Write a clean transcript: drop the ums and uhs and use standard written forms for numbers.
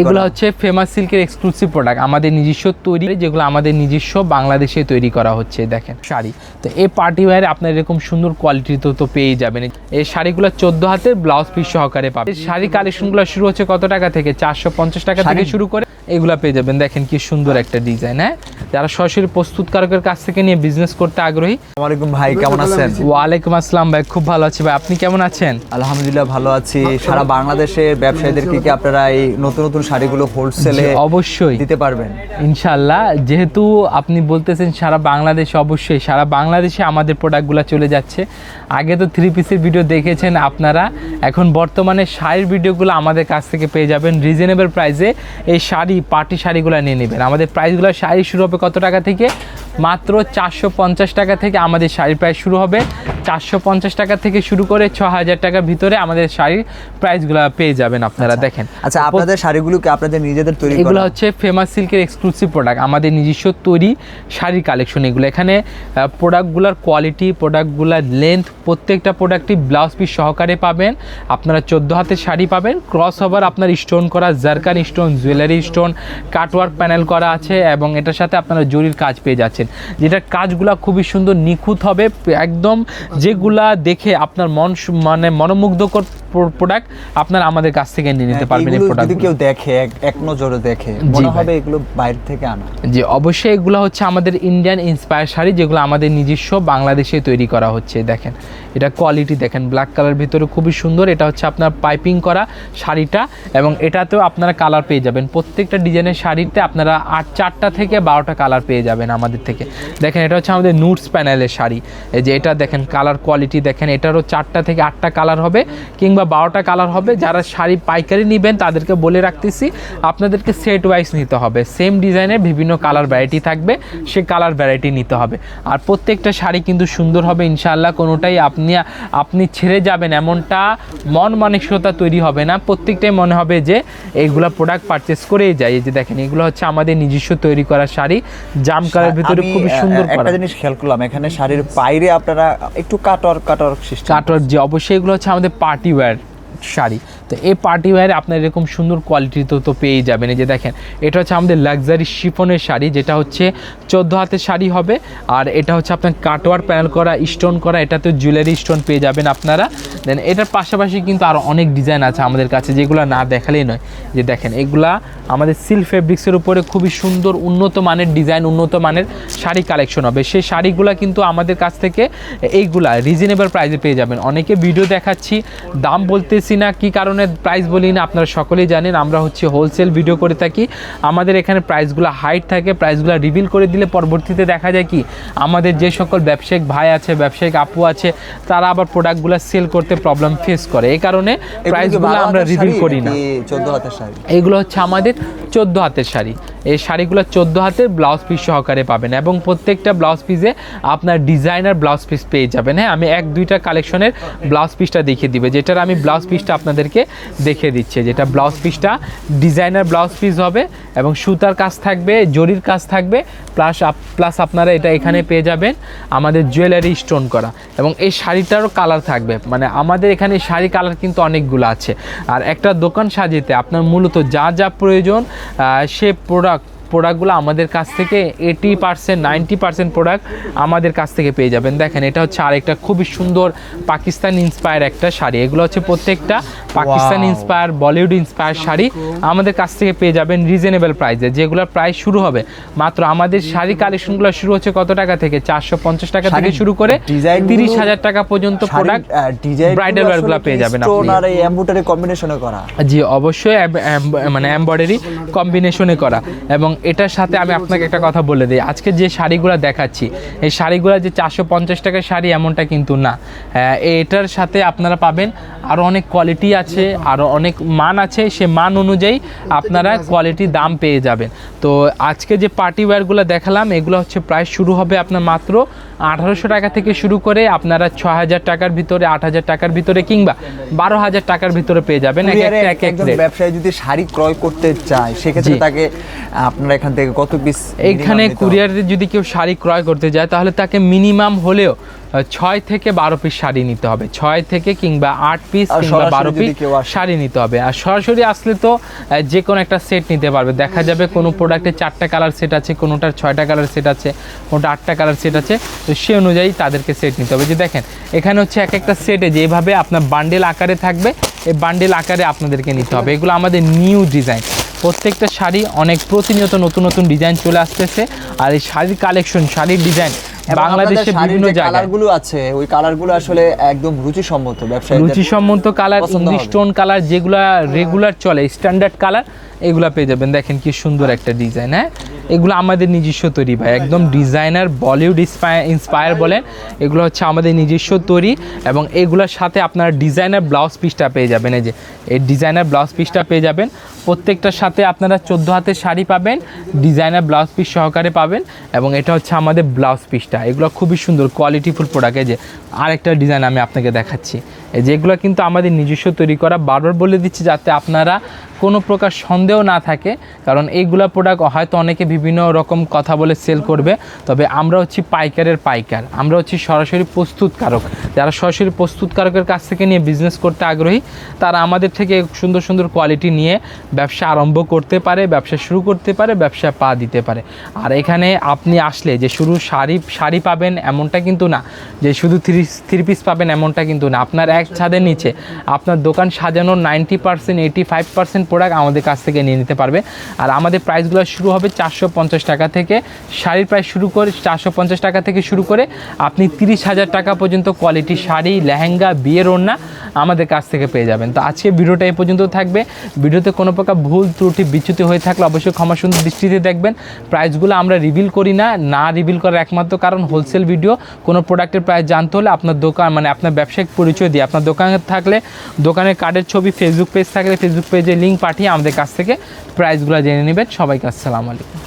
এগুলো হচ্ছে ফেমাস সিল্কের এক্সক্লুসিভ প্রোডাক্ট, আমাদের নিজস্ব তৈরি, যেগুলো আমাদের নিজস্ব বাংলাদেশে তৈরি করা হচ্ছে। দেখেন শাড়ি, তো এই পার্টি ওয়্যারে আপনার এরকম সুন্দর কোয়ালিটির তো পেয়ে যাবেন। এই শাড়িগুলো 14 হাতের ব্লাউজ পিস সহকারে পাবেন। শাড়ি কালেকশনগুলো শুরু হচ্ছে কত টাকা থেকে? 450 টাকা থেকে শুরু করে এগুলা পেয়ে যাবেন। দেখেন কি সুন্দর একটা ডিজাইন। হ্যাঁ, যারা সরাসরি প্রস্তুতকারকের কাছ থেকে নিয়ে বিজনেস করতে আগ্রহী। আসসালামু আলাইকুম ভাই, কেমন আছেন? ওয়ালাইকুম আসসালাম ভাই, খুব ভালো আছি ভাই, আপনি কেমন আছেন? আলহামদুলিল্লাহ ভালো আছি। সারা বাংলাদেশের ব্যবসায়ীদেরকে কি আপনারা এই নতুন নতুন শাড়িগুলো হোলসেলে অবশ্যই দিতে পারবেন ইনশাআল্লাহ? যেহেতু আপনি বলতেছেন সারা বাংলাদেশে, অবশ্যই সারা বাংলাদেশে আমাদের প্রোডাক্টগুলো চলে যাচ্ছে। আগে তো 3 পিসের ভিডিও দেখেছেন আপনারা, এখন বর্তমানে শাড়ির ভিডিওগুলো আমাদের কাছ থেকে পেয়ে যাবেন রিজনেবল প্রাইসে। এই শাড়ি পার্টি শাড়িগুলো নিয়ে নেবেন। আমাদের প্রাইসগুলো শাড়ি শুরু হবে কত টাকা থেকে? মাত্র 450 টাকা থেকে আমাদের শাড়ির প্রাইস শুরু হবে। 450 টাকা থেকে শুরু করে 6000 টাকার ভিতরে আমাদের শাড়ির প্রাইসগুলো পেয়ে যাবেন আপনারা। দেখেন আচ্ছা, আপনাদের শাড়িগুলো কি আপনাদের নিজেদের তৈরি করা? এগুলো হচ্ছে ফেমাস সিল্কের এক্সক্লুসিভ প্রোডাক্ট, আমাদের নিজস্ব তৈরি শাড়ির কালেকশন এগুলো। এখানে প্রোডাক্টগুলোর কোয়ালিটি, প্রোডাক্টগুলোর লেন্থ, প্রত্যেকটা প্রোডাক্টই ব্লাউজ পিস সহকারে পাবেন। আপনারা 14 হাতের শাড়ি পাবেন, ক্রস ওভার আপনার স্টোন করা, zircon stone, jewellery stone, cutwork panel করা আছে এবং এটার সাথে আপনারা জরির কাজ পেয়ে যাচ্ছেন, যেটার কাজগুলো খুবই সুন্দর নিখুঁত হবে একদম, যেগুলা দেখে আপনার মনোমুগ্ধকর প্রোডাক্ট আপনারা আমাদের কাছ থেকে নিয়ে নিতে পারবেন। এই প্রোডাক্ট যদি কেউ দেখে এক নজরে দেখে মনে হবে এগুলো বাইরে থেকে আনা। জি অবশ্যই, এগুলো হচ্ছে আমাদের ইন্ডিয়ান ইন্সপায়ার শাড়ি, যেগুলো আমাদের নিজস্ব বাংলাদেশে তৈরি করা হচ্ছে। দেখেন এটা কোয়ালিটি দেখেন, ব্ল্যাক কালার ভিতরে খুবই সুন্দর। এটা হচ্ছে আপনার পাইপিং করা শাড়িটা এবং এটাতেও আপনারা কালার পেয়ে যাবেন। প্রত্যেকটা ডিজাইনের শাড়িতে আপনারা 4টা থেকে 12টা কালার পেয়ে যাবেন আমাদের থেকে। দেখেন এটা হচ্ছে আমাদের নুটস প্যানেলের শাড়ি, এই যে এটা দেখেন কালার কোয়ালিটি দেখেন, এটারও 4টা থেকে 8টা কালার হবে কিংবা 12টা কালার হবে। যারা শাড়ি পাইকারি নেবেন তাদেরকে বলে রাখতেছি আপনাদেরকে সেট ওয়াইজ নিতে হবে। সেম ডিজাইনের বিভিন্ন কালার ভ্যারাইটি থাকবে, সে কালার ভ্যারাইটি নিতে হবে। আর প্রত্যেকটা শাড়ি কিন্তু সুন্দর হবে ইনশাআল্লাহ, কোনোটাই আপনি ছেড়ে যাবেন এমনটা মন মানসিকতা তৈরি হবে না। প্রত্যেকটাই মনে হবে যে এইগুলা প্রোডাক্ট পারচেস করেই যায়। এই যে দেখেন এগুলো হচ্ছে আমাদের নিজস্ব তৈরি করা শাড়ি, জাম কালার ভিতরে খুবই সুন্দর। একটা জিনিস খেয়াল করলাম, এখানে শাড়ির বাইরে আপনারা একটু কাটওয়ার্ক সিস্টেম। কাটওয়ার্ক, যে অবশ্যই এগুলো হচ্ছে আমাদের পার্টি ওয়্যার শাড়ি। তো এই পার্টি ওয়্যারে আপনার এরকম সুন্দর কোয়ালিটি তো পেয়ে যাবেন। এই যে দেখেন এটা হচ্ছে আমাদের লাক্সারি শিফনের শাড়ি, যেটা হচ্ছে 14 হাতের শাড়ি হবে। আর এটা হচ্ছে আপনার কাটওয়ার্ক প্যানেল করা, স্টোন করা, এটাতে জুয়েলারি স্টোন পেয়ে যাবেন আপনারা। দেন এটার পাশাপাশি কিন্তু আরও অনেক ডিজাইন আছে আমাদের কাছে, যেগুলো না দেখালেই নয়। যে দেখেন এগুলা আমাদের সিল্ক ফেব্রিক্সের উপরে খুবই সুন্দর উন্নত মানের ডিজাইন, উন্নত মানের শাড়ি কালেকশন হবে। সেই শাড়িগুলো কিন্তু আমাদের কাছ থেকে এইগুলা রিজনেবল প্রাইসে পেয়ে যাবেন। অনেকে ভিডিও দেখাচ্ছি দাম বলতেছি না, কি কারণে প্রাইস বলি না আপনারা সকলেই জানেন, আমরা হচ্ছে হোলসেল ভিডিও করে থাকি। আমাদের এখানে প্রাইসগুলো হাইট থাকে, প্রাইসগুলো রিভিল করে দিলে পরবর্তীতে দেখা যায় কি আমাদের যে সকল ব্যবসায়িক ভাই আছে, ব্যবসায়িক আপু আছে, তারা আবার প্রোডাক্টগুলো সেল করতে প্রবলেম ফেস করে। এই কারণে প্রাইসগুলো আমরা রিভিল করি না। 14 হাতের শাড়ি এইগুলো হচ্ছে আমাদের 14 হাতের শাড়ি। এই শাড়িগুলো 14 হাতের ব্লাউজ পিস সহকারে পাবেন এবং প্রত্যেকটা ব্লাউজ পিসে আপনার ডিজাইনার ব্লাউজ পিস পেয়ে যাবেন। হ্যাঁ, আমি 1-2টা কালেকশনের ব্লাউজ পিসটা দেখিয়ে দিবে, যেটার আমি ব্লাউজ পিসটা আপনাদেরকে দেখিয়ে দিচ্ছি। যেটা ব্লাউজ পিসটা ডিজাইনার ব্লাউজ পিস হবে এবং সুতার কাজ থাকবে, জরির কাজ থাকবে, প্লাস আপনারা এটা এখানে পেয়ে যাবেন আমাদের জুয়েলারি স্টোন করা এবং এই শাড়িটারও কালার থাকবে। মানে আমাদের এখানে শাড়ি কালার কিন্তু অনেকগুলো আছে। আর একটা দোকান সাজিতে আপনার মূলত যা যা প্রয়োজন সে প্রোডাক্টগুলো আমাদের কাছ থেকে 80% 90% প্রোডাক্ট আমাদের কাছ থেকে পেয়ে যাবেন। দেখেন এটা হচ্ছে আরেকটা খুবই সুন্দর পাকিস্তান ইন্সপায়ার একটা শাড়ি। এগুলো হচ্ছে প্রত্যেকটা পাকিস্তান ইন্সপায়ার, বলিউড ইন্সপায়ার শাড়ি আমাদের কাছ থেকে পেয়ে যাবেন রিজনেবল প্রাইসে, যেগুলোর প্রাইস শুরু হবে মাত্র আমাদের শাড়ি কালেকশনগুলো শুরু হচ্ছে কত টাকা থেকে? 450 টাকা থেকে শুরু করে 30,000 টাকা পর্যন্ত প্রোডাক্ট ব্রাইডাল ওয়্যারগুলো পেয়ে যাবেন আপনি। আর এই এমব্রয়ডারি কম্বিনেশনে করা, জি অবশ্যই মানে এমব্রয়ডারি কম্বিনেশনে করা। এবং এটার সাথে আমি আপনাকে একটা কথা বলে দিই, আজকে যে শাড়িগুলো দেখাচ্ছি এই শাড়িগুলো যে 450 টাকার শাড়ি এমনটা কিন্তু না। এটার সাথে আপনারা পাবেন আরও অনেক কোয়ালিটি আছে, আরও অনেক মান আছে, সে মান অনুযায়ী আপনারা কোয়ালিটি দাম পেয়ে যাবেন। তো আজকে যে পার্টি ওয়্যারগুলো দেখালাম এগুলো হচ্ছে প্রাইস শুরু হবে আপনার মাত্র 1800 টাকা থেকে শুরু করে আপনারা 6000 টাকার ভিতরে, 8000 টাকার ভিতরে কিংবা 12000 টাকার ভিতরে পেয়ে যাবেন। একজন ব্যবসায়ী যদি শাড়ি ক্রয় করতে চায় সেক্ষেত্রে তাকে আপনারা এখান থেকে কত পিস? এইখানে কুরিয়ারে যদি কেউ শাড়ি ক্রয় করতে যায় তাহলে তাকে মিনিমাম হলেও 6 থেকে 12 পিস শাড়ি নিতে হবে, 6 থেকে কিংবা 8 পিস আর কিংবা সরাসরি 12 যদি পিস কেউ আসে? শাড়ি নিতে হবে। আর সরাসরি আসলে তো যে কোনো একটা সেট নিতে পারবে। দেখা যাবে কোনো প্রোডাক্টে 4টা কালার সেট আছে, কোনোটার 6টা কালার সেট আছে, কোনোটা 8টা কালার সেট আছে, তো সে অনুযায়ী তাদেরকে সেট নিতে হবে। যে দেখেন এখানে হচ্ছে এক একটা সেটে যেভাবে আপনার বান্ডেল আকারে থাকবে, এই বান্ডেল আকারে আপনাদেরকে নিতে হবে। এগুলো আমাদের নিউ ডিজাইন, প্রত্যেকটা শাড়ি অনেক প্রতিনিয়ত নতুন নতুন ডিজাইন চলে আসতেছে। আর এই শাড়ির কালেকশন, শাড়ির ডিজাইন বাংলাদেশে বিভিন্ন জায়গায় কালারগুলো আছে, ওই কালারগুলো আসলে একদম রুচিসম্মত, ব্যবসায়ীদের রুচিসম্মত কালার, পছন্দ ইংলিশ হবে। টোন কালার যেগুলা রেগুলার চলে, স্ট্যান্ডার্ড কালার, এগুলা পেয়ে যাবেন। দেখেন কি সুন্দর একটা ডিজাইন। হ্যাঁ, এগুলো আমাদের নিজস্ব তৈরি ভাই, একদম ডিজাইনার বলিউড ইন্সপায়ার বলেন, এগুলো হচ্ছে আমাদের নিজস্ব তৈরি। এবং এগুলোর সাথে আপনার ডিজাইনার ব্লাউজ পিসটা পেয়ে যাবেন। এই যে এই ডিজাইনার ব্লাউজ পিসটা পেয়ে যাবেন। প্রত্যেকটার সাথে আপনারা 14 হাতের শাড়ি পাবেন, ডিজাইনার ব্লাউজ পিস সহকারে পাবেন। এবং এটা হচ্ছে আমাদের ব্লাউজ পিসটা, এগুলো খুবই সুন্দর কোয়ালিটিফুল প্রোডাক্ট। এই যে আরেকটা ডিজাইন আমি আপনাকে দেখাচ্ছি, এই যে এগুলো কিন্তু আমাদের নিজস্ব তৈরি করা। বারবার বলে দিচ্ছি যাতে আপনারা কোনো প্রকার সন্দেহ না থাকে, কারণ এইগুলা প্রোডাক্ট হয়তো অনেকে বিভিন্ন রকম কথা বলে সেল করবে, তবে আমরা হচ্ছি পাইকারের পাইকার, আমরা হচ্ছি সরাসরি প্রস্তুতকারক। যারা সরাসরি প্রস্তুতকারকের কাছ থেকে নিয়ে বিজনেস করতে আগ্রহী, তারা আমাদের থেকে সুন্দর সুন্দর কোয়ালিটি নিয়ে ব্যবসা আরম্ভ করতে পারে, ব্যবসা শুরু করতে পারে, ব্যবসা পা দিতে পারে। আর এখানে আপনি আসলে যে শুধু শাড়ি পাবেন এমনটা কিন্তু না, যে শুধু থ্রি পিস পাবেন এমনটা কিন্তু না। আপনার এক ছাদের নিচে আপনার দোকান সাজানোর 90% 85% প্রোডাক্ট আমাদের কাছ থেকে নিয়ে নিতে পারবে। আর আমাদের প্রাইসগুলো শুরু হবে 450 টাকা থেকে, শাড়ির প্রাইস শুরু করে 450 টাকা থেকে শুরু করে আপনি 30,000 টাকা পর্যন্ত কোয়ালিটি শাড়ি, লেহেঙ্গা, বিয়ের ওড়না আমাদের কাছ থেকে পেয়ে যাবেন। তো আজকে ভিডিওটা এই পর্যন্ত থাকবে। ভিডিওতে কোনো প্রকার ভুল ত্রুটি বিচ্যুতি হয়ে থাকলে অবশ্যই ক্ষমা সুন্দর দৃষ্টিতে দেখবেন। প্রাইসগুলো আমরা রিভিল করি না রিভিল করার একমাত্র কারণ হোলসেল ভিডিও। কোনো প্রোডাক্টের প্রাইস জানতে হলে আপনার দোকান মানে আপনার ব্যবসায়িক পরিচয় দিয়ে, আপনার দোকানে থাকলে দোকানের কার্ডের ছবি, ফেসবুক পেজ থাকলে ফেসবুক পেজে লিঙ্ক পাঠিয়ে আমাদের কাছ থেকে প্রাইসগুলো জেনে নেবেন। সবাইকে আসসালামু আলাইকুম।